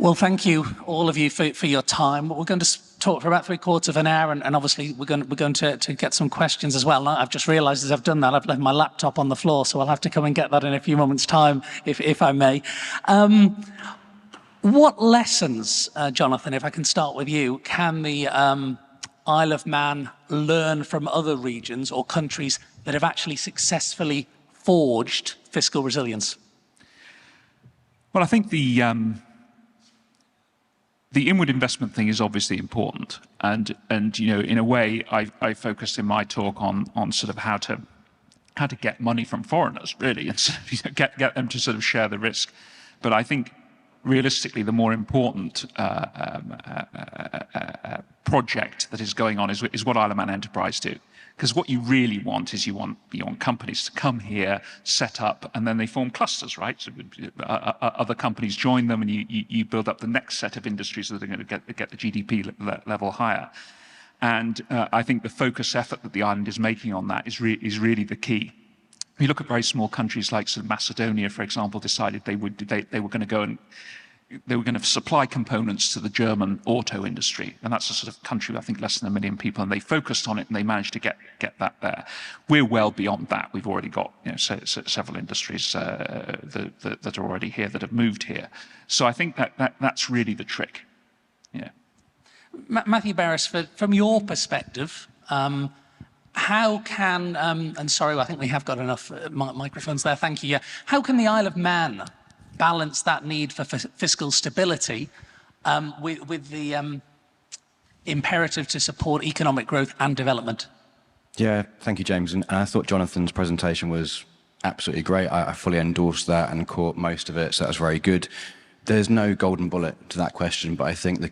Well, thank you, all of you, for your time. We're going to talk for about 3/4 of an hour, and obviously we're going to get some questions as well. Now, I've just realised as I've done that, I've left my laptop on the floor, so I'll have to come and get that in a few moments' time, if I may. What lessons, Jonathan, if I can start with you, can the Isle of Man learn from other regions or countries that have actually successfully forged fiscal resilience? Well, I think the inward investment thing is obviously important, and you know, in a way, I focused in my talk on sort of how to get money from foreigners, really, and sort of, get them to sort of share the risk. But I think realistically, the more important project that is going on is what Isle of Man Enterprise do. Because what you really want is you want companies to come here, set up, and then they form clusters, right? So other companies join them, and you build up the next set of industries that are going to get the GDP level higher. And I think the focus effort that the island is making on that is really the key. If you look at very small countries like sort of Macedonia, for example, decided they were going to go and they were going to supply components to the German auto industry, and that's a sort of country, I think, less than 1 million people, and they focused on it and they managed to get that there. We're well beyond that. We've already got several industries that are already here, that have moved here. So I think that's really the trick. Yeah. Matthew Beresford, from your perspective, how can, and sorry, I think we have got enough microphones there, thank you. Yeah. How can the Isle of Man balance that need for fiscal stability with the imperative to support economic growth and development? Yeah, thank you, James. And I thought Jonathan's presentation was absolutely great. I fully endorsed that and caught most of it, so that was very good. There's no golden bullet to that question, but I think the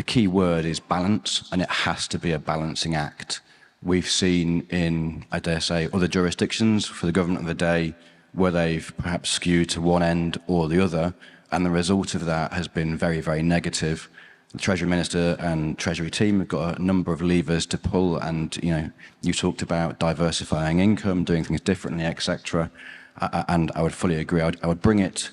key word is balance, and it has to be a balancing act. We've seen in, I dare say, other jurisdictions for the government of the day where they've perhaps skewed to one end or the other, and the result of that has been very, very negative. The Treasury Minister and Treasury team have got a number of levers to pull, and you talked about diversifying income, doing things differently, etc. And I would fully agree. I would bring it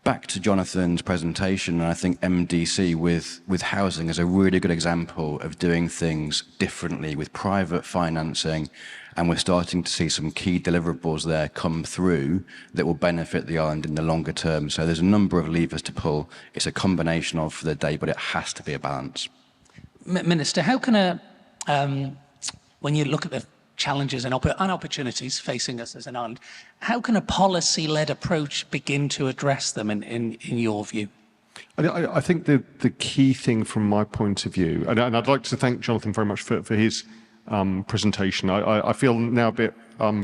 back to Jonathan's presentation, and I think MDC with housing is a really good example of doing things differently with private financing, and we're starting to see some key deliverables there come through that will benefit the island in the longer term. So there's a number of levers to pull. It's a combination of for the day, but it has to be a balance. Minister, how can when you look at the challenges and opportunities facing us as an island, how can a policy-led approach begin to address them in your view? I think the key thing from my point of view, and I'd like to thank Jonathan very much for his presentation. I feel now a bit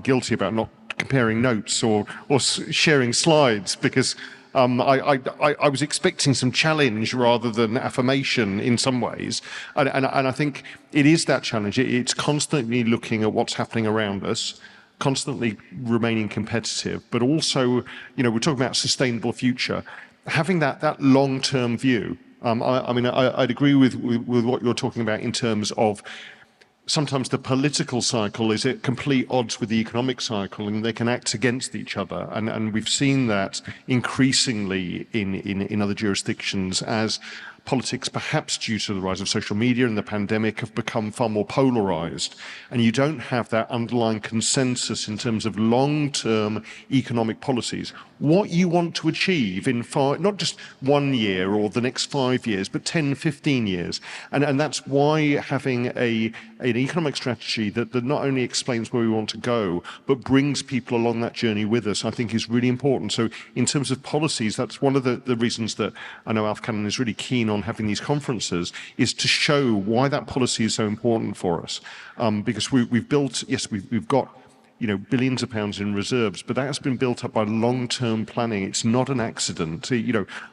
guilty about not comparing notes or sharing slides, because I was expecting some challenge rather than affirmation in some ways, and I think it is that challenge. It's constantly looking at what's happening around us, constantly remaining competitive, but also, we're talking about sustainable future, having that long-term view. I mean, I'd agree with what you're talking about in terms of sometimes the political cycle is at complete odds with the economic cycle, and they can act against each other. And we've seen that increasingly in other jurisdictions as politics, perhaps due to the rise of social media and the pandemic, have become far more polarized. And you don't have that underlying consensus in terms of long-term economic policies. What you want to achieve in not just 1 year or the next 5 years, but 10, 15 years. And that's why having an economic strategy that not only explains where we want to go, but brings people along that journey with us, I think is really important. So in terms of policies, that's one of the reasons that I know Alf Cannon is really keen on having these conferences, is to show why that policy is so important for us. Because we've built, yes, we've got billions of pounds in reserves, but that has been built up by long-term planning. It's not an accident.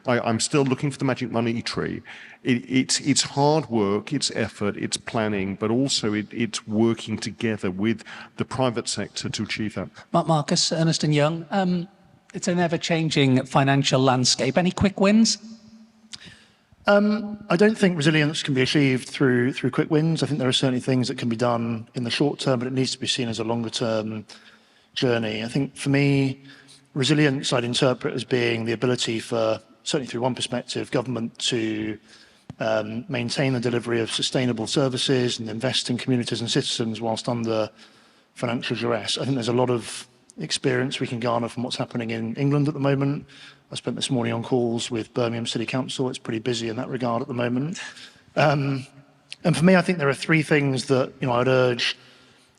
I'm still looking for the magic money tree. It's hard work, it's effort, it's planning, but also it's working together with the private sector to achieve that. Marcus, Ernst Young, it's an ever-changing financial landscape. Any quick wins? I don't think resilience can be achieved through quick wins. I think there are certainly things that can be done in the short term, but it needs to be seen as a longer term journey. I think for me, resilience I'd interpret as being the ability for certainly through one perspective, government to maintain the delivery of sustainable services and invest in communities and citizens whilst under financial duress. I think there's a lot of experience we can garner from what's happening in England at the moment. I spent this morning on calls with Birmingham City Council. It's pretty busy in that regard at the moment. And for me, I think there are three things that I'd urge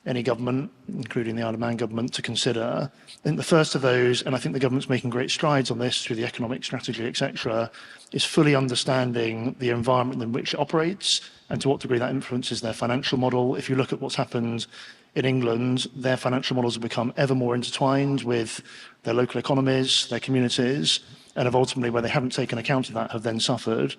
any government, including the Isle of Man government, to consider. I think the first of those, and I think the government's making great strides on this through the economic strategy, etc., is fully understanding the environment in which it operates and to what degree that influences their financial model. If you look at what's happened in England, their financial models have become ever more intertwined with their local economies, their communities, and have ultimately, where they haven't taken account of that, have then suffered.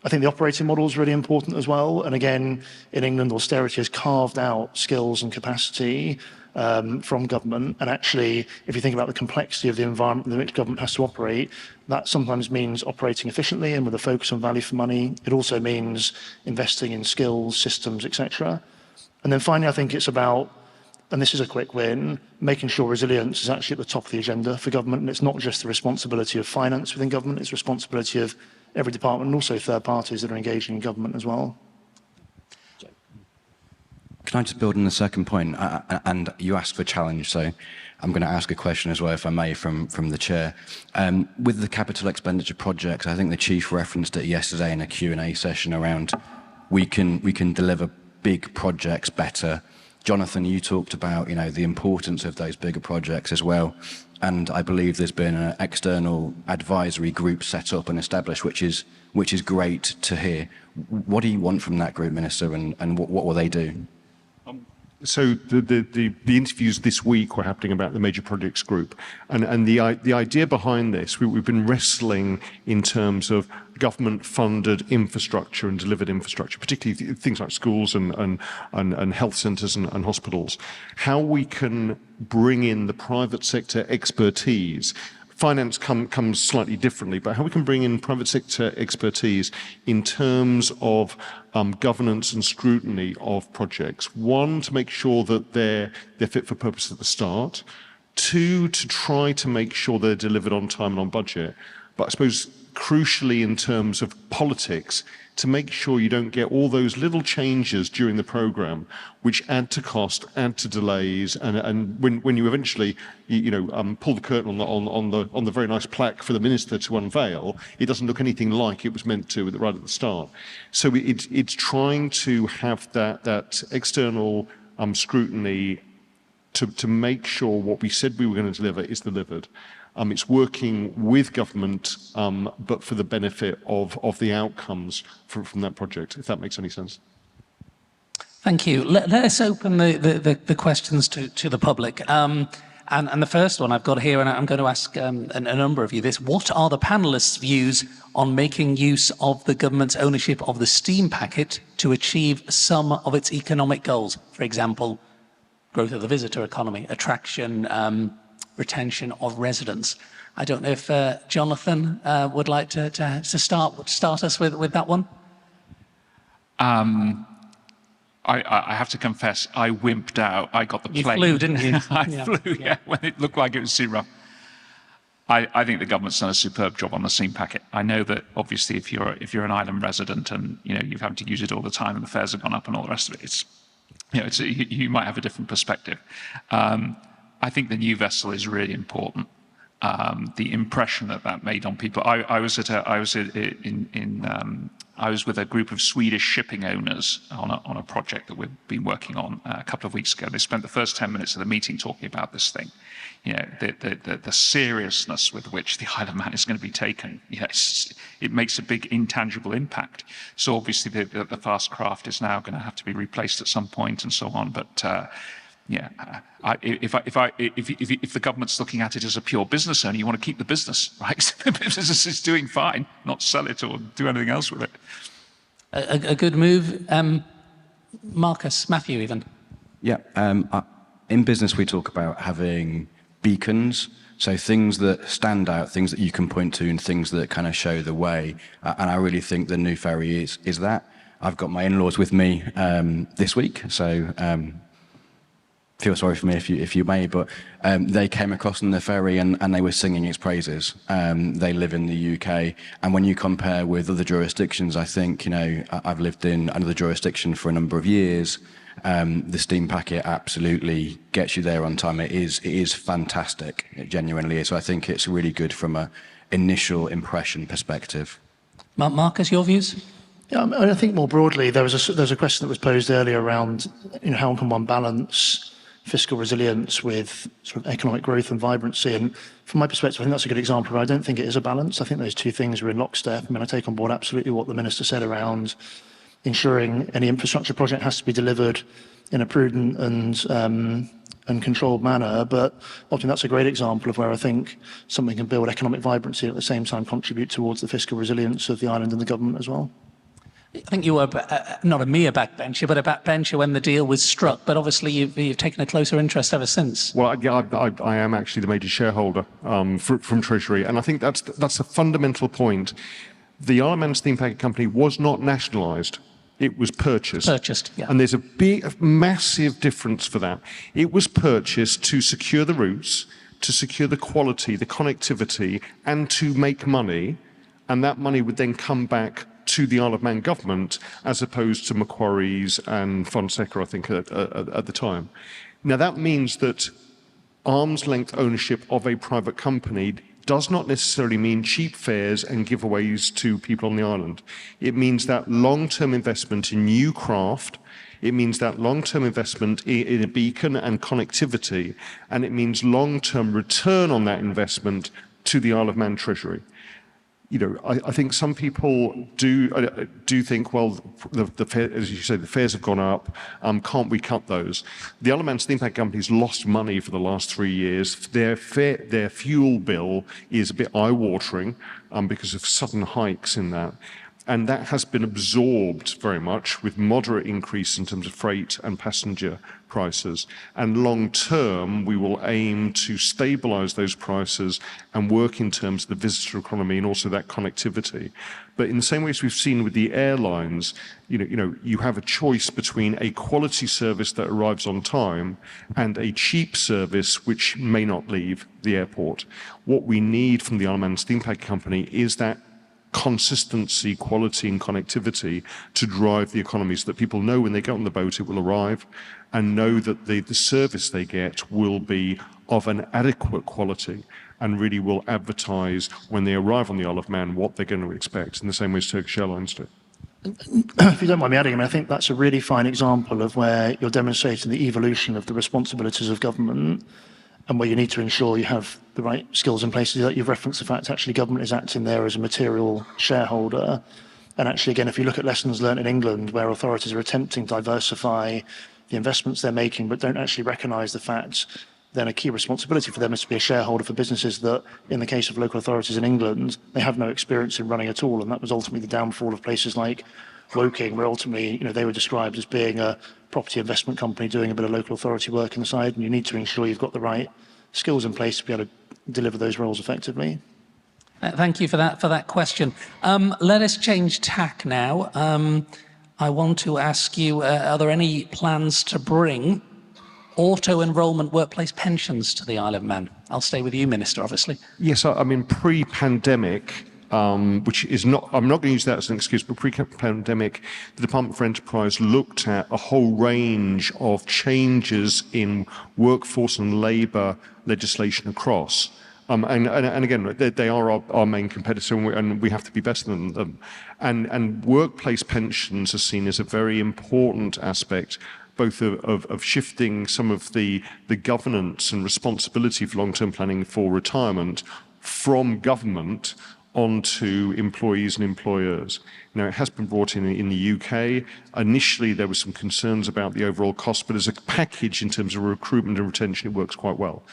I think the operating model is really important as well. And again, in England, austerity has carved out skills and capacity from government. And actually, if you think about the complexity of the environment in which government has to operate, that sometimes means operating efficiently and with a focus on value for money. It also means investing in skills, systems, etc. And then finally, I think it's about, and this is a quick win, making sure resilience is actually at the top of the agenda for government. And it's not just the responsibility of finance within government, it's the responsibility of every department and also third parties that are engaging in government as well. Can I just build on the second point? And you asked for challenge, so I'm going to ask a question as well, if I may, from the chair. With the capital expenditure projects, I think the chief referenced it yesterday in a Q&A session around we can deliver big projects better. Jonathan, you talked about the importance of those bigger projects as well. And I believe there's been an external advisory group set up and established, which is great to hear. What do you want from that group, Minister, and what will they do? So the interviews this week were happening about the major projects group, and the idea behind this, we've been wrestling in terms of government-funded infrastructure and delivered infrastructure, particularly things like schools and health centres and hospitals. How we can bring in the private sector expertise. Finance comes slightly differently, but how we can bring in private sector expertise in terms of governance and scrutiny of projects. One, to make sure that they're fit for purpose at the start. Two, to try to make sure they're delivered on time and on budget. But I suppose crucially in terms of politics, to make sure you don't get all those little changes during the programme which add to cost, add to delays, and when you eventually pull the curtain on the very nice plaque for the minister to unveil, it doesn't look anything like it was meant to right at the start. So it's trying to have that external scrutiny to make sure what we said we were going to deliver is delivered. It's working with government, but for the benefit of the outcomes from that project, if that makes any sense. Thank you. Let us open the questions to the public. And the first one I've got here, and I'm going to ask a number of you this. What are the panellists' views on making use of the government's ownership of the steam packet to achieve some of its economic goals? For example, growth of the visitor economy, attraction, retention of residents. I don't know if Jonathan would like to start us with that one. I have to confess, I wimped out. I got the plane. You flew, didn't you? I flew, yeah, when it looked like it was too rough. I think the government's done a superb job on the steam packet. I know that obviously if you're an island resident and you've had to use it all the time and the fares have gone up and all the rest of it, you might have a different perspective. I think the new vessel is really important. The impression that made on people. I was with a group of Swedish shipping owners on a project that we've been working on a couple of weeks ago. They spent the first 10 minutes of the meeting talking about this thing. The seriousness with which the Isle of Man is going to be taken. It makes a big intangible impact. So obviously the fast craft is now going to have to be replaced at some point and so on. But if the government's looking at it as a pure business owner, you want to keep the business, right? The business is doing fine, not sell it or do anything else with it. A good move. Matthew even. Yeah, in business we talk about having beacons, so things that stand out, things that you can point to and things that kind of show the way. And I really think the new ferry is that. I've got my in-laws with me this week, so feel sorry for me if you may, but they came across on the ferry and they were singing its praises. They live in the UK, and when you compare with other jurisdictions, I think, I've lived in another jurisdiction for a number of years. The steam packet absolutely gets you there on time. It is fantastic. It genuinely is. So I think it's really good from a initial impression perspective. Marcus, your views? Yeah, I think more broadly, there was a question that was posed earlier around, how can one balance fiscal resilience with sort of economic growth and vibrancy? And from my perspective, I think that's a good example, but I don't think it is a balance. I think those two things are in lockstep. I mean, I take on board absolutely what the Minister said around ensuring any infrastructure project has to be delivered in a prudent and controlled manner. But often that's a great example of where I think something can build economic vibrancy and at the same time contribute towards the fiscal resilience of the island and the government as well. I think you were not a mere backbencher, but a backbencher when the deal was struck. But obviously, you've taken a closer interest ever since. Well, I am actually the major shareholder from Treasury, and I think that's a fundamental point. The Isle of Man Steam Packet Company was not nationalised. It was purchased. Yeah. And there's a massive difference for that. It was purchased to secure the routes, to secure the quality, the connectivity, and to make money. And that money would then come back to the Isle of Man government, as opposed to Macquarie's and Fonseca, I think, at the time. Now, that means that arm's length ownership of a private company does not necessarily mean cheap fares and giveaways to people on the island. It means that long-term investment in new craft, it means that long-term investment in a beacon and connectivity, and it means long-term return on that investment to the Isle of Man Treasury. I think some people do think, well, the fare, as you say, the fares have gone up. Can't we cut those? The Isle of Man Steam Packet Company's lost money for the last 3 years. Their fuel bill is a bit eye-watering because of sudden hikes in that. And that has been absorbed very much with moderate increase in terms of freight and passenger prices. And long term, we will aim to stabilise those prices and work in terms of the visitor economy and also that connectivity. But in the same way as we've seen with the airlines, you have a choice between a quality service that arrives on time and a cheap service which may not leave the airport. What we need from the Isle of Man Steam Packet Company is that consistency, quality and connectivity to drive the economy so that people know when they get on the boat it will arrive and know that the service they get will be of an adequate quality and really will advertise when they arrive on the Isle of Man what they're going to expect, in the same way as Turkish Airlines do. If you don't mind me adding, I think that's a really fine example of where you're demonstrating the evolution of the responsibilities of government and where you need to ensure you have the right skills in place. You've referenced the fact actually government is acting there as a material shareholder. And actually, again, if you look at lessons learned in England, where authorities are attempting to diversify the investments they're making, but don't actually recognise the fact then a key responsibility for them is to be a shareholder for businesses that, in the case of local authorities in England, they have no experience in running at all. And that was ultimately the downfall of places like Woking, where ultimately, they were described as being a property investment company doing a bit of local authority work on the side, and you need to ensure you've got the right skills in place to be able to deliver those roles effectively. Thank you for that question. Let us change tack now. I want to ask you, are there any plans to bring auto-enrolment workplace pensions to the Isle of Man? I'll stay with you, Minister, obviously. Yes, I mean, pre-pandemic, which is not, I'm not going to use that as an excuse, but pre-pandemic, the Department for Enterprise looked at a whole range of changes in workforce and labour legislation across. And again, they are our main competitor, and we have to be better than them. And workplace pensions are seen as a very important aspect, both of shifting some of the governance and responsibility for long-term planning for retirement from government onto employees and employers. Now, it has been brought in the UK. Initially, there were some concerns about the overall cost, but as a package in terms of recruitment and retention, it works quite well.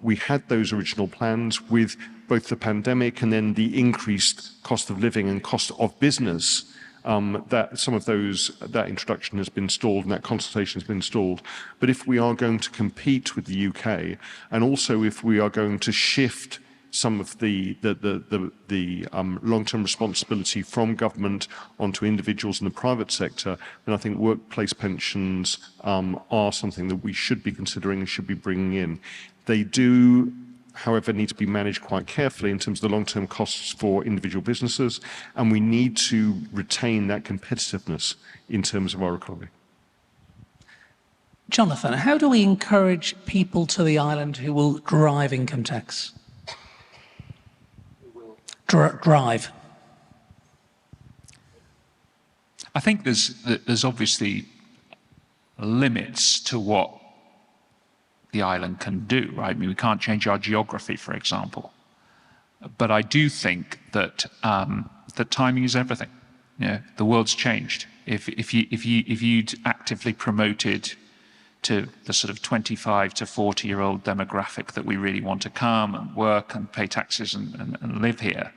We had those original plans with both the pandemic and then the increased cost of living and cost of business, that some of that introduction has been stalled and that consultation has been stalled. But if we are going to compete with the UK, and also if we are going to shift some of the long-term responsibility from government onto individuals in the private sector, then I think workplace pensions are something that we should be considering and should be bringing in. They do, however, need to be managed quite carefully in terms of the long-term costs for individual businesses, and we need to retain that competitiveness in terms of our economy. Jonathan, how do we encourage people to the island who will drive income tax? Drive. I think there's obviously limits to what the island can do, right? I mean, we can't change our geography, for example. But I do think that that timing is everything. You know, the world's changed. If you'd actively promoted to the sort of 25 to 40-year-old demographic that we really want to come and work and pay taxes and live here,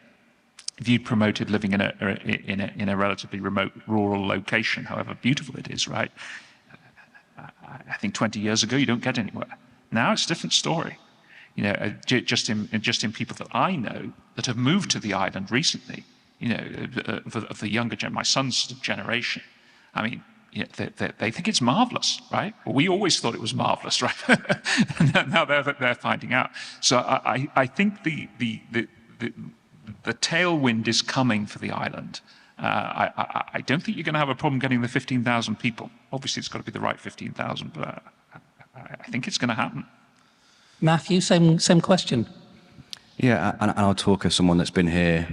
if you'd promoted living in a relatively remote rural location, however beautiful it is, right? I think 20 years ago you don't get anywhere. Now it's a different story. You know, just in people that I know that have moved to the island recently, you know, of the younger my son's generation. I mean, you know, they think it's marvelous, right? Well, we always thought it was marvelous, right? And now they're finding out. So I think the tailwind is coming for the island. I don't think you're going to have a problem getting the 15,000 people. Obviously, it's got to be the right 15,000, but I think it's going to happen. Matthew, same question. Yeah, and I'll talk as someone that's been here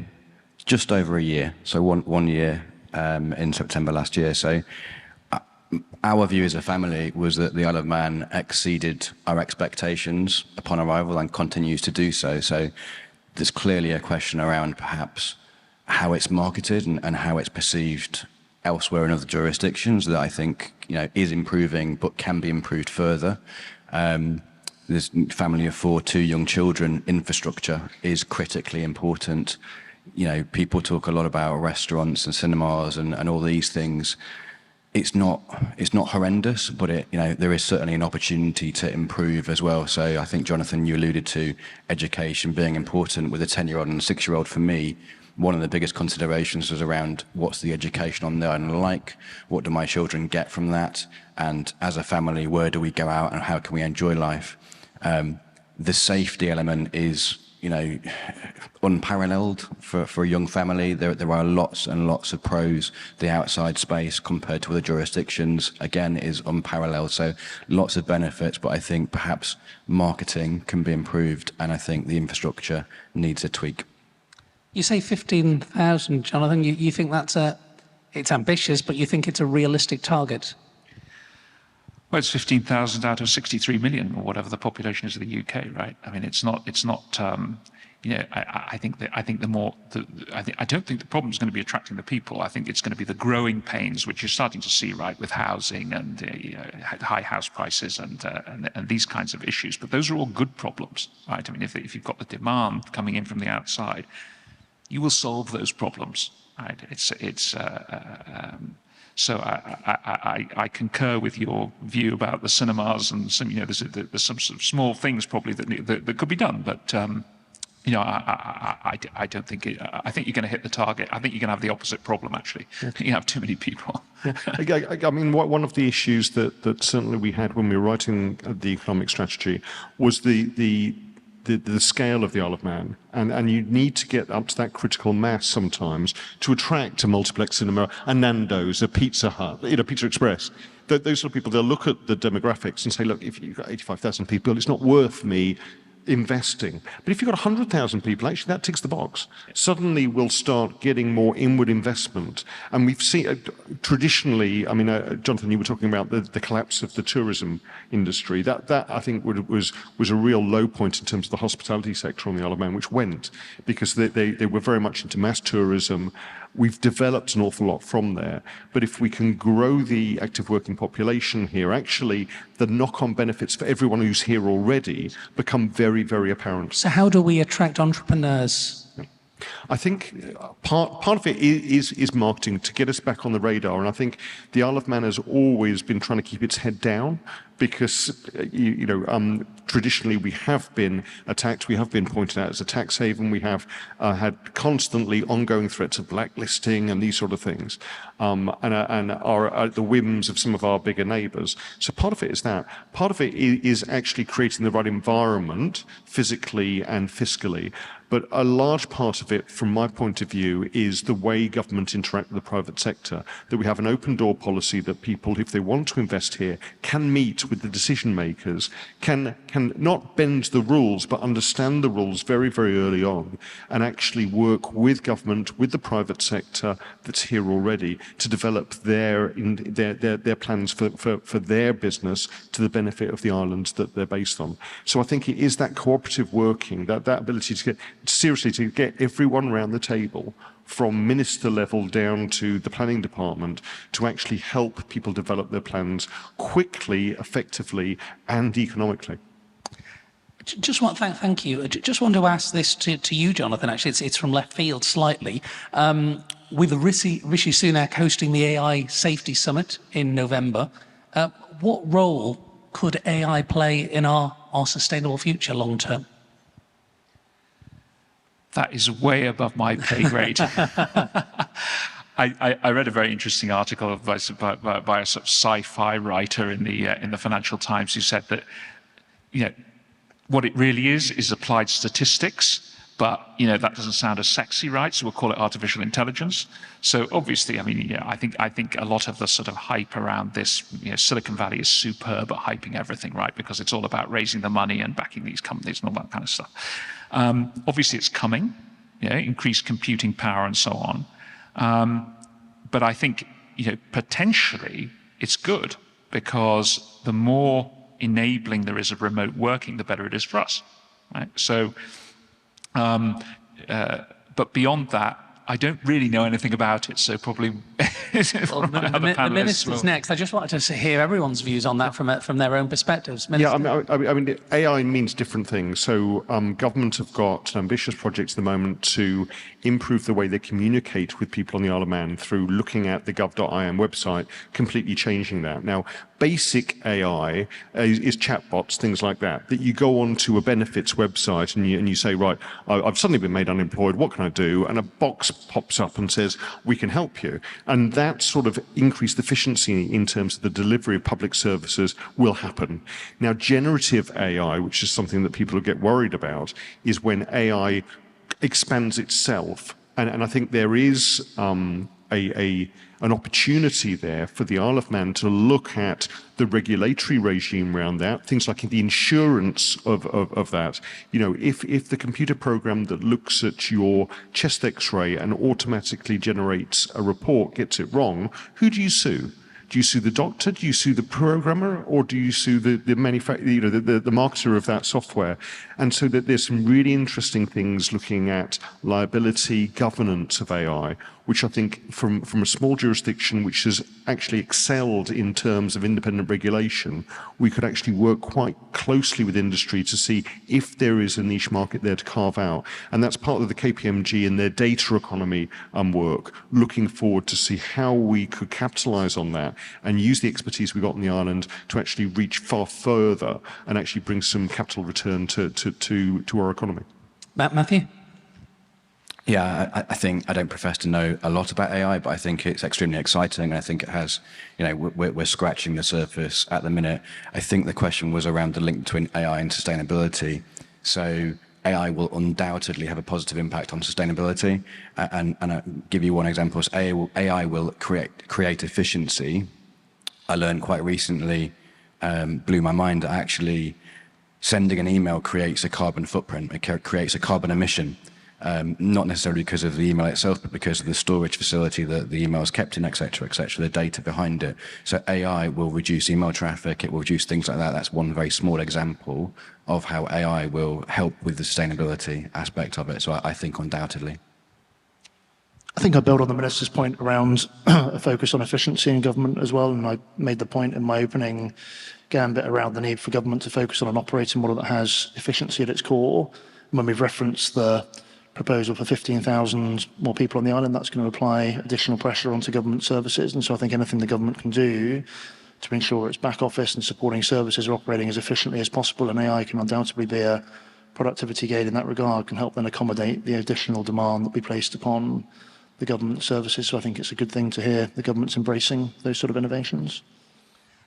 just over a year, so one year in September last year. So our view as a family was that the Isle of Man exceeded our expectations upon arrival and continues to do so. So there's clearly a question around perhaps how it's marketed and how it's perceived elsewhere in other jurisdictions that I think, you know, is improving but can be improved further. This family of 4, 2 young children, infrastructure is critically important. You know, people talk a lot about restaurants and cinemas and all these things. It's not horrendous, but there is certainly an opportunity to improve as well. So I think, Jonathan, you alluded to education being important with a 10-year-old and a 6-year-old. For me, one of the biggest considerations was around what's the education on the island like? What do my children get from that? And as a family, where do we go out and how can we enjoy life? The safety element is, you know, unparalleled for a young family. There are lots and lots of pros. The outside space compared to other jurisdictions, again, is unparalleled. So lots of benefits, but I think perhaps marketing can be improved, and I think the infrastructure needs a tweak. You say 15,000, Jonathan. You think it's ambitious, but you think it's a realistic target? Well, it's 15,000 out of 63 million, or whatever the population is of the UK, right? I mean, it's not. You know, I don't think the problem is going to be attracting the people. I think it's going to be the growing pains, which you're starting to see, right, with housing and high house prices and these kinds of issues. But those are all good problems, right? I mean, if you've got the demand coming in from the outside, you will solve those problems, right? So I concur with your view about the cinemas and some, you know, there's some sort of small things probably that could be done, but you know, I don't think I think you're going to hit the target. I think you're going to have the opposite problem actually. You have too many people. I mean, one of the issues that certainly we had when we were writing the economic strategy was the scale of the Isle of Man, and you need to get up to that critical mass sometimes to attract a multiplex cinema, a Nando's, a Pizza Hut, you know, Pizza Express. Those sort of people, they'll look at the demographics and say, look, if you've got 85,000 people, it's not worth me investing. But if you've got 100,000 people, actually that ticks the box. Suddenly we'll start getting more inward investment. And we've seen, traditionally, I mean, Jonathan, you were talking about the collapse of the tourism industry. That I think was a real low point in terms of the hospitality sector on the Isle of Man, which went because they were very much into mass tourism. We've developed an awful lot from there. But if we can grow the active working population here, actually the knock-on benefits for everyone who's here already become very, very apparent. So how do we attract entrepreneurs? I think part of it is marketing to get us back on the radar, and I think the Isle of Man has always been trying to keep its head down because traditionally we have been attacked, we have been pointed out as a tax haven, we have had constantly ongoing threats of blacklisting and these sort of things, and are at the whims of some of our bigger neighbours. So part of it is that. Part of it is actually creating the right environment physically and fiscally. But a large part of it, from my point of view, is the way government interact with the private sector, that we have an open door policy that people, if they want to invest here, can meet with the decision makers, can not bend the rules, but understand the rules very, very early on, and actually work with government, with the private sector that's here already, to develop their plans for their business to the benefit of the islands that they're based on. So I think it is that cooperative working, that ability to get everyone around the table, from minister level down to the planning department, to actually help people develop their plans quickly, effectively, and economically. Thank you. Just want to ask this to you, Jonathan. Actually, it's from left field slightly. With Rishi Sunak hosting the AI Safety Summit in November, what role could AI play in our sustainable future long term? That is way above my pay grade. I read a very interesting article by a sort of sci-fi writer in the Financial Times who said that, what it really is applied statistics, but that doesn't sound as sexy, right? So we'll call it artificial intelligence. So obviously, I think a lot of the sort of hype around this, Silicon Valley is superb at hyping everything, right? Because it's all about raising the money and backing these companies and all that kind of stuff. Obviously, it's coming, increased computing power and so on. But I think, potentially it's good, because the more enabling there is of remote working, the better it is for us, right? So, but beyond that, I don't really know anything about it, so probably the minister's next. I just wanted to hear everyone's views on that from their own perspectives. Minister? Yeah, I mean, AI means different things. So government have got ambitious projects at the moment to improve the way they communicate with people on the Isle of Man through looking at the gov.im website, completely changing that. Now, basic AI is chatbots, things like that you go onto a benefits website and you say, right, I've suddenly been made unemployed, what can I do? And a box pops up and says, we can help you. And that sort of increased efficiency in terms of the delivery of public services will happen. Now, generative AI, which is something that people get worried about, is when AI expands itself. And I think there is an opportunity there for the Isle of Man to look at the regulatory regime around that, things like the insurance of that. If the computer program that looks at your chest x-ray and automatically generates a report gets it wrong, who do you sue? Do you sue the doctor? Do you sue the programmer? Or do you sue the marketer of that software? And so that there's some really interesting things looking at liability, governance of AI, which I think from a small jurisdiction which has actually excelled in terms of independent regulation, we could actually work quite closely with industry to see if there is a niche market there to carve out. And that's part of the KPMG and their data economy work, looking forward to see how we could capitalise on that and use the expertise we got on the island to actually reach far further and actually bring some capital return to our economy. Matthew? Yeah, I think I don't profess to know a lot about AI, but I think it's extremely exciting. And I think it has, we're scratching the surface at the minute. I think the question was around the link between AI and sustainability. So AI will undoubtedly have a positive impact on sustainability. And I'll give you one example. AI will create efficiency. I learned quite recently, blew my mind, that actually sending an email creates a carbon footprint. It creates a carbon emission. Not necessarily because of the email itself, but because of the storage facility that the email is kept in, et cetera, the data behind it. So AI will reduce email traffic, it will reduce things like that. That's one very small example of how AI will help with the sustainability aspect of it. So I think undoubtedly. I think I build on the Minister's point around a focus on efficiency in government as well. And I made the point in my opening gambit around the need for government to focus on an operating model that has efficiency at its core. When we've referenced the proposal for 15,000 more people on the island. That's going to apply additional pressure onto government services. And so I think anything the government can do to ensure its back office and supporting services are operating as efficiently as possible, and AI can undoubtedly be a productivity gain in that regard, can help then accommodate the additional demand that we placed upon the government services. So I think it's a good thing to hear the government's embracing those sort of innovations.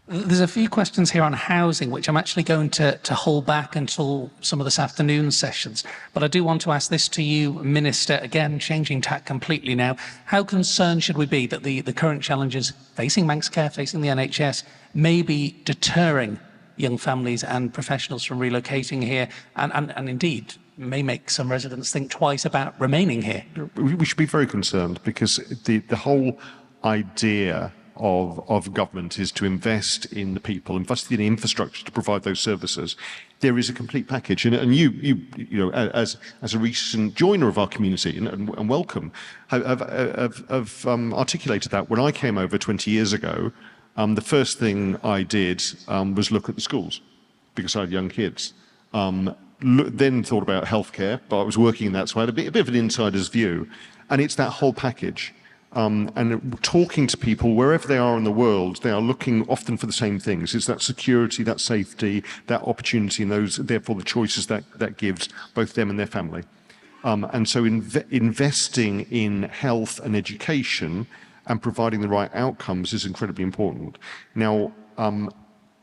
There's a few questions here on housing, which I'm actually going to hold back until some of this afternoon's sessions. But I do want to ask this to you, Minister, again, changing tack completely now. How concerned should we be that the current challenges facing Manx Care, facing the NHS, may be deterring young families and professionals from relocating here, and indeed may make some residents think twice about remaining here? We should be very concerned, because the whole idea of government is to invest in the people, invest in the infrastructure to provide those services. There is a complete package, and you know, as a recent joiner of our community and welcome, have articulated that. When I came over 20 years ago, the first thing I did was look at the schools, because I had young kids. Then thought about healthcare, but I was working in that, so I had a bit of an insider's view, and it's that whole package. And talking to people wherever they are in the world, they are looking often for the same things. It's that security, that safety, that opportunity, and those, therefore, the choices that gives both them and their family. And so investing in health and education and providing the right outcomes is incredibly important. Now,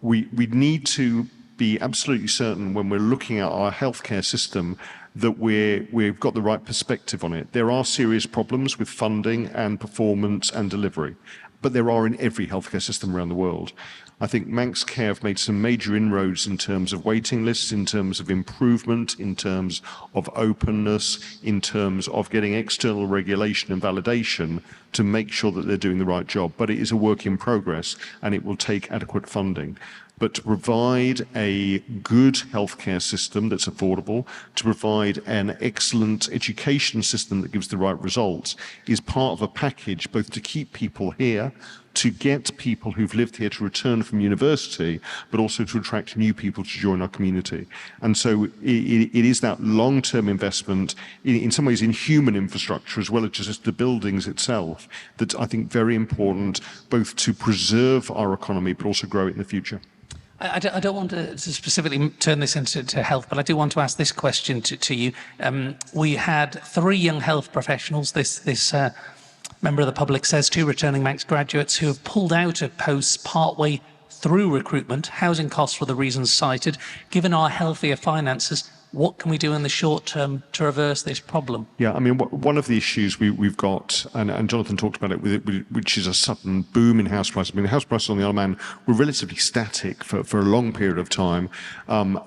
we need to be absolutely certain when we're looking at our healthcare system that we've got the right perspective on it. There are serious problems with funding and performance and delivery, but there are in every healthcare system around the world. I think Manx Care have made some major inroads in terms of waiting lists, in terms of improvement, in terms of openness, in terms of getting external regulation and validation to make sure that they're doing the right job. But it is a work in progress, and it will take adequate funding. But to provide a good healthcare system that's affordable, to provide an excellent education system that gives the right results, is part of a package both to keep people here, to get people who've lived here to return from university, but also to attract new people to join our community. And so it is that long-term investment, in some ways in human infrastructure as well as just the buildings itself, that's, I think, very important both to preserve our economy but also grow it in the future. I don't want to specifically turn this into health, but I do want to ask this question to you. We had 3 young health professionals, this member of the public says, 2 returning Manx graduates who have pulled out of posts partway through recruitment. Housing costs were the reasons cited. Given our healthier finances, what can we do in the short term to reverse this problem? Yeah, I mean, one of the issues we've got, and Jonathan talked about it, which is a sudden boom in house prices. I mean, the house prices on the Isle of Man were relatively static for a long period of time.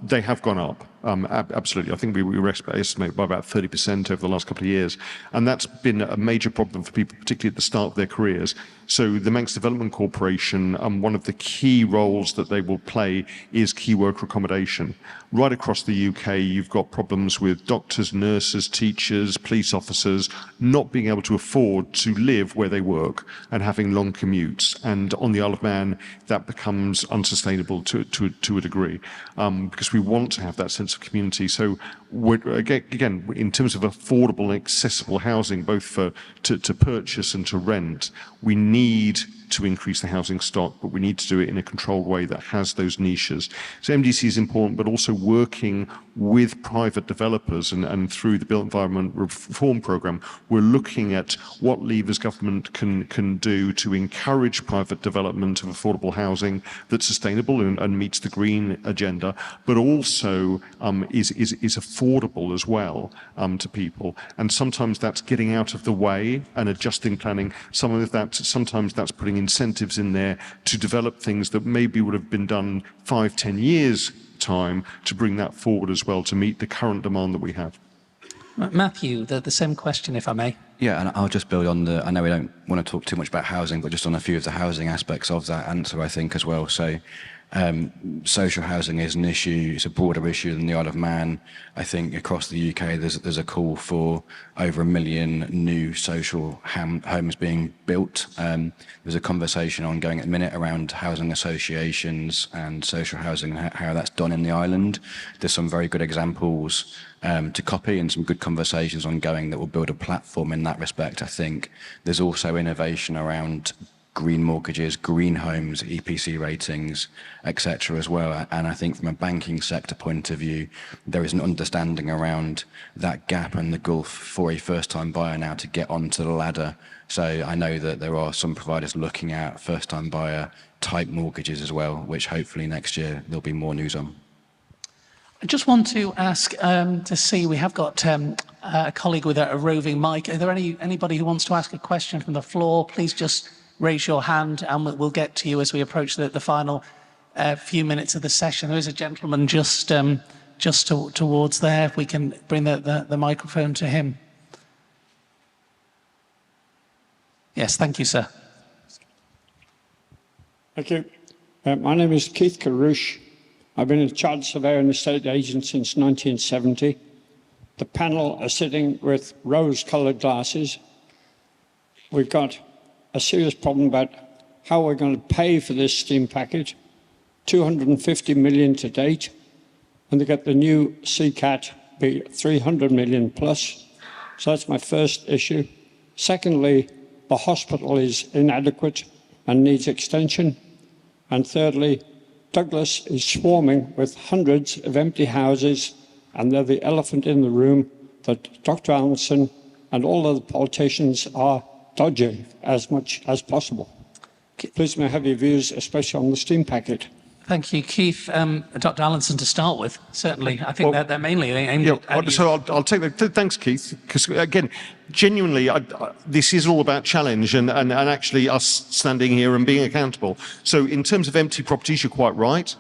They have gone up. Absolutely. I think we estimate by about 30% over the last couple of years. And that's been a major problem for people, particularly at the start of their careers. So the Manx Development Corporation, one of the key roles that they will play is key worker accommodation. Right across the UK, you've got problems with doctors, nurses, teachers, police officers not being able to afford to live where they work and having long commutes. And on the Isle of Man, that becomes unsustainable to a degree, because we want to have that sense of community. So again, in terms of affordable and accessible housing, both to purchase and to rent, we need to increase the housing stock, but we need to do it in a controlled way that has those niches. So MDC is important, but also working with private developers and through the Built Environment Reform Programme, we're looking at what levers government can do to encourage private development of affordable housing that's sustainable and meets the green agenda, but also is affordable as well to people. And sometimes that's getting out of the way and adjusting planning. Sometimes that's putting incentives in there to develop things that maybe would have been done 5-10 years time to bring that forward as well to meet the current demand that we have. Matthew, the same question, if I may. Yeah, and I'll just build on I know we don't want to talk too much about housing, but just on a few of the housing aspects of that answer, I think, as well. So Social housing is an issue. It's a broader issue than the Isle of Man. I think across the UK, there's a call for over 1 million new social homes being built. There's a conversation ongoing at the minute around housing associations and social housing and how that's done in the island. There's some very good examples to copy and some good conversations ongoing that will build a platform in that respect. I think there's also innovation around green mortgages, green homes, EPC ratings, etc. as well. And I think from a banking sector point of view, there is an understanding around that gap and the gulf for a first-time buyer now to get onto the ladder. So I know that there are some providers looking at first-time buyer type mortgages as well, which hopefully next year there'll be more news on. I just want to ask to see, we have got a colleague with a roving mic. Are there anybody who wants to ask a question from the floor? Please just raise your hand and we'll get to you as we approach the final few minutes of the session. There is a gentleman just towards there. If we can bring the microphone to him. Yes, thank you, sir. Thank you. My name is Keith Carouche. I've been a chartered surveyor and estate agent since 1970. The panel are sitting with rose-coloured glasses. We've got a serious problem about how we're going to pay for this steam package. 250 million to date, and they get the new CCAT be 300 million plus. So that's my first issue. Secondly, the hospital is inadequate and needs extension. And thirdly, Douglas is swarming with hundreds of empty houses, and they're the elephant in the room that Dr. Allinson and all other politicians are dodging as much as possible. Please may I have your views, especially on the steam packet. Thank you, Keith. Dr. Allinson, to start with, certainly. I think they're mainly aimed at you. So I'll take that. Thanks, Keith. Because again, genuinely, this is all about challenge and actually us standing here and being accountable. So in terms of empty properties, you're quite right.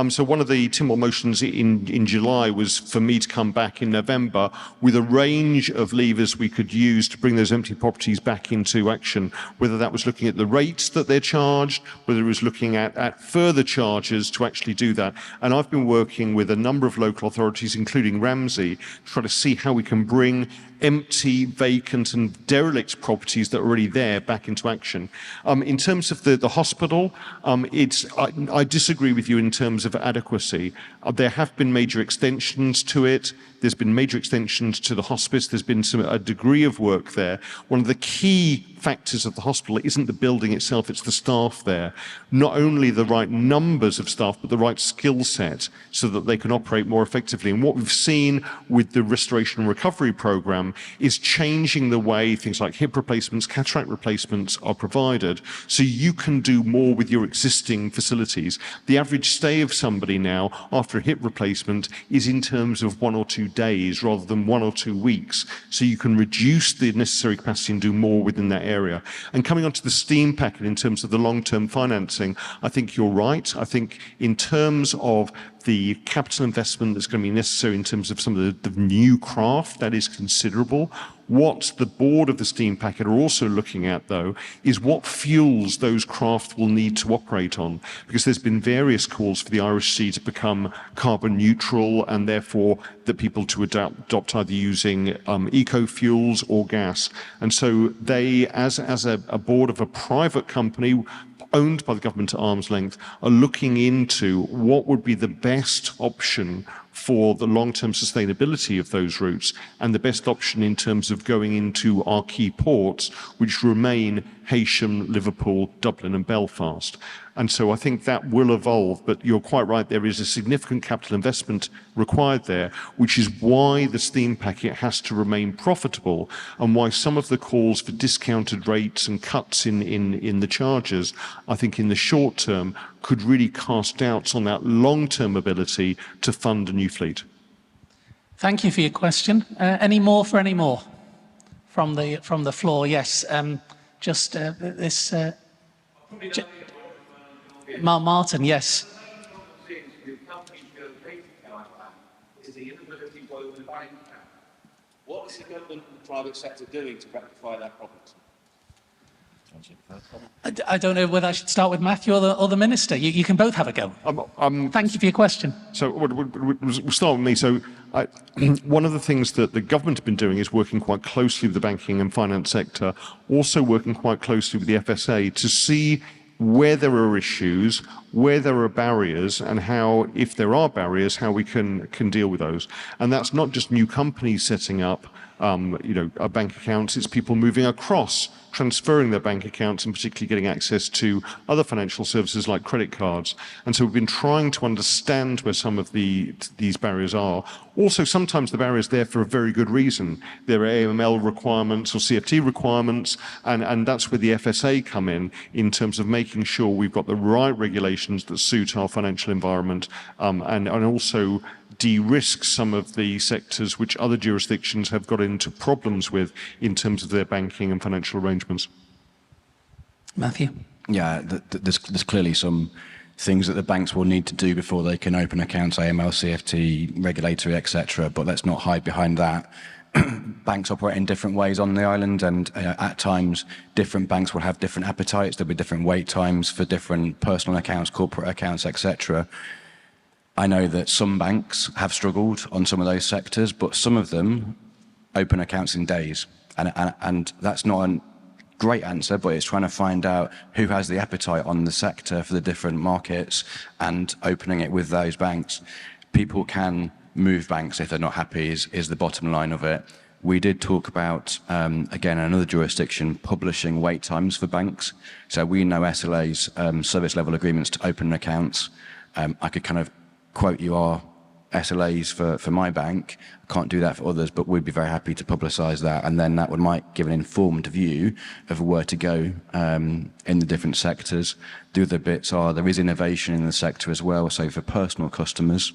So one of the Tynwald motions in July was for me to come back in November with a range of levers we could use to bring those empty properties back into action, whether that was looking at the rates that they're charged, whether it was looking at further charges to actually do that. And I've been working with a number of local authorities, including Ramsey, to try to see how we can bring empty, vacant and derelict properties that are already there back into action. In terms of the hospital, I disagree with you in terms of adequacy. There have been major extensions to it. There's been major extensions to the hospice. There's been a degree of work there. One of the key factors of the hospital isn't the building itself, it's the staff there. Not only the right numbers of staff, but the right skill set so that they can operate more effectively. And what we've seen with the restoration and recovery programme is changing the way things like hip replacements, cataract replacements are provided so you can do more with your existing facilities. The average stay of somebody now after a hip replacement is in terms of 1 or 2 days rather than 1 or 2 weeks. So you can reduce the necessary capacity and do more within that area. And coming on to the steam packet in terms of the long-term financing, I think you're right. I think in terms of the capital investment that's going to be necessary in terms of some of the new craft, that is considerable. What the board of the steam packet are also looking at, though, is what fuels those craft will need to operate on, because there's been various calls for the Irish Sea to become carbon neutral and therefore that people to adopt either using eco-fuels or gas. And so they, as a board of a private company owned by the government at arm's length, are looking into what would be the best option for the long-term sustainability of those routes and the best option in terms of going into our key ports, which remain Heysham, Liverpool, Dublin and Belfast. And so I think that will evolve, but you're quite right, there is a significant capital investment required there, which is why the steam packet has to remain profitable and why some of the calls for discounted rates and cuts in the charges, I think in the short term, could really cast doubts on that long-term ability to fund a new fleet. Thank you for your question. Any more from the floor? Yes, Martin, yes. What is the government and the private sector doing to rectify that problem? I don't know whether I should start with Matthew or the Minister. You can both have a go. Thank you for your question. So we'll start with me. So one of the things that the government have been doing is working quite closely with the banking and finance sector, also working quite closely with the FSA to see where there are issues, where there are barriers, and how, if there are barriers, how we can deal with those. And that's not just new companies setting up bank accounts, it's people moving across, transferring their bank accounts, and particularly getting access to other financial services like credit cards. And so we've been trying to understand where some of these barriers are. Also, sometimes the barriers there for a very good reason. There are AML requirements or CFT requirements, and that's where the FSA come in terms of making sure we've got the right regulations that suit our financial environment, and also de-risk some of the sectors which other jurisdictions have got into problems with in terms of their banking and financial arrangements. Matthew? Yeah, there's clearly some things that the banks will need to do before they can open accounts, AML, CFT, regulatory, etc. But let's not hide behind that. Banks operate in different ways on the island, and at times different banks will have different appetites. There'll be different wait times for different personal accounts, corporate accounts, etc. I know that some banks have struggled on some of those sectors, but some of them open accounts in days. And that's not a great answer, but it's trying to find out who has the appetite on the sector for the different markets and opening it with those banks. People can move banks if they're not happy is the bottom line of it. We did talk about, again, another jurisdiction, publishing wait times for banks. So we know SLAs, service level agreements to open accounts. I could kind of quote you our SLAs for my bank. I can't do that for others, but we'd be very happy to publicise that, and then that might give an informed view of where to go in the different sectors. The other bits are there is innovation in the sector as well, so for personal customers,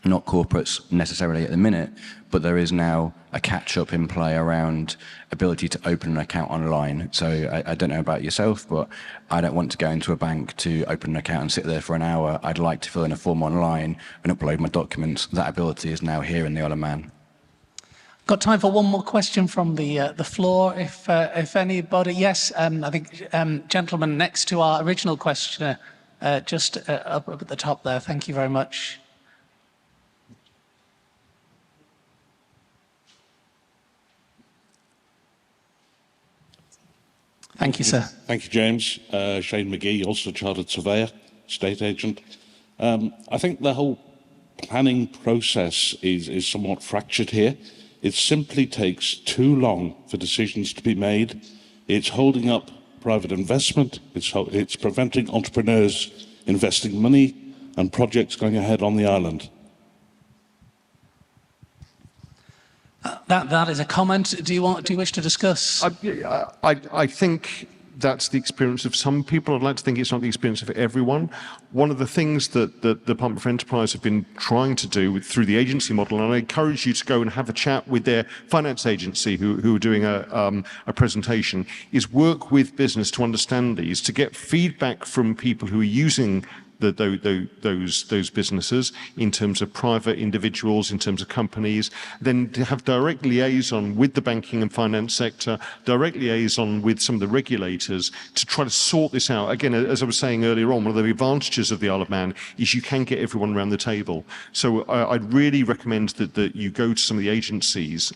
not corporates necessarily at the minute, but there is now a catch-up in play around ability to open an account online. So I don't know about yourself, but I don't want to go into a bank to open an account and sit there for an hour. I'd like to fill in a form online and upload my documents. That ability is now here in the Isle of Man. Got time for one more question from the floor, if anybody. Yes, I think gentleman next to our original questioner, just up at the top there. Thank you very much. Thank you, sir. Thank you, James. Shane McGee, also chartered surveyor, estate agent. I think the whole planning process is somewhat fractured here. It simply takes too long for decisions to be made. It's holding up private investment. It's preventing entrepreneurs investing money and projects going ahead on the island. That is a comment. Do you wish to discuss? I think that's the experience of some people. I'd like to think it's not the experience of everyone. One of the things that the Department for Enterprise have been trying to do through the agency model, and I encourage you to go and have a chat with their finance agency who are doing a presentation, is work with business to understand these, to get feedback from people who are using those businesses in terms of private individuals, in terms of companies, then to have direct liaison with the banking and finance sector, direct liaison with some of the regulators to try to sort this out. Again, as I was saying earlier on, one of the advantages of the Isle of Man is you can get everyone around the table. So I'd really recommend that you go to some of the agencies,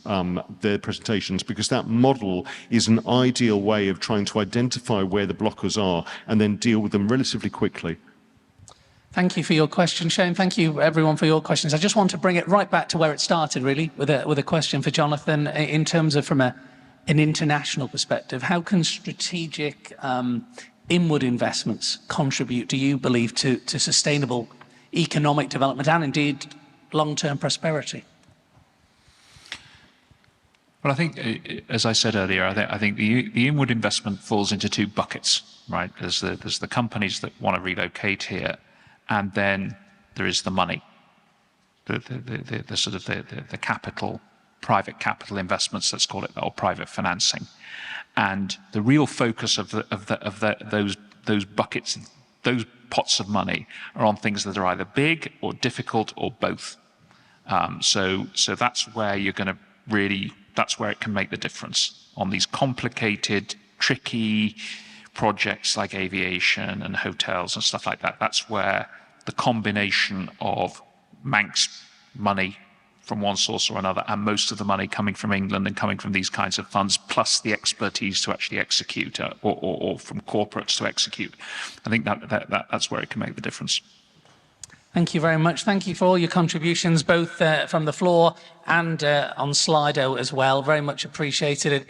their presentations, because that model is an ideal way of trying to identify where the blockers are and then deal with them relatively quickly. Thank you for your question, Shane. Thank you, everyone, for your questions. I just want to bring it right back to where it started, really, with a question for Jonathan in terms of from an international perspective. How can strategic inward investments contribute, do you believe, to sustainable economic development and indeed long-term prosperity? Well, I think, as I said earlier, I think the inward investment falls into two buckets, right? There's the companies that want to relocate here, and then there is the money, the sort of the capital, private capital investments, let's call it, or private financing. And the real focus of those buckets, those pots of money, are on things that are either big or difficult or both. So that's where you're going to really, that's where it can make the difference, on these complicated tricky projects like aviation and hotels and stuff like that. That's where the combination of Manx money from one source or another, and most of the money coming from England and coming from these kinds of funds, plus the expertise to actually execute, or from corporates to execute. I think that's where it can make the difference. Thank you very much. Thank you for all your contributions, both from the floor and on Slido as well. Very much appreciated it.